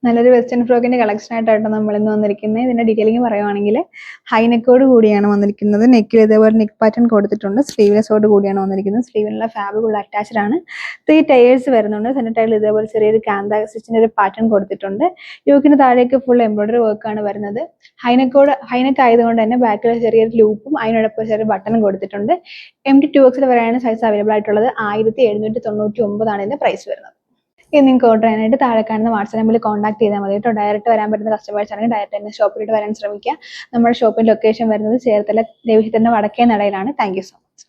നല്ലൊരു western ഫ്രോക്കിന്റെ collection ആയിട്ടാണ് നമ്മൾ ഇന്ന് വന്നിരിക്കുന്നത്. ഇതിന്റെ ഡീറ്റെയിലിംഗ് പറയുവാണെങ്കിൽ ഹൈനെക്കോട് കൂടിയാണ് വന്നിരിക്കുന്നത്. നെക്കിൽ ഇതേപോലെ നെക്ക് പാറ്റേൺ കൊടുത്തിട്ടുണ്ട്. സ്ലീവ്ലെസ്സോട് കൂടിയാണ് വന്നിരിക്കുന്നത്. സ്ലീവിനുള്ള ഫാബ്രിക് അറ്റാച്ച്ഡ് ആണ്. 3 ടയേഴ്സ് വരുന്നുണ്ട്. സെന്റർ ടൈൽ ഇതേപോലെ ചെറിയൊരു കാന്ത സ്റ്റിച്ചിന്റെ ഒരു പാറ്റേൺ കൊടുത്തിട്ടുണ്ട്. യോക്കിന് താഴേക്ക് ഫുൾ എംബ്രോയിഡറി വർക്കാണ് വരുന്നത്. ഹൈനെക്ക് ആയതുകൊണ്ട് തന്നെ ബാക്കിൽ ചെറിയൊരു ലൂപ്പും അതിനോടൊപ്പം ചെറിയ ബട്ടണും കൊടുത്തിട്ടുണ്ട്. MT2X വരെയാണ് സൈസ് അവൈലബിൾ ആയിട്ടുള്ളത്. 1799 ഇതിന്റെ പ്രൈസ് വരുന്നത്. ഇത് നിങ്ങൾക്ക് ഓർഡർ ചെയ്യാനായിട്ട് താഴെ കാണുന്ന വാട്സ്ആപ്പ് നമ്പറിൽ കോൺടാക്ട് ചെയ്താൽ മതി കേട്ടോ. ഡയറക്റ്റ് വരാൻ പറ്റുന്ന കസ്റ്റമേഴ്സ് ആണെങ്കിൽ ഡയറക്റ്റ് തന്നെ ഷോപ്പിലോട്ട് വരാൻ ശ്രമിക്കുക. നമ്മുടെ ഷോപ്പിന്റെ ലൊക്കേഷൻ വരുന്നത് ചേർത്തല ദേവീക്ഷേത്രത്തിന്റെ വടക്കേ നടയിലാണ്. Thank you so much.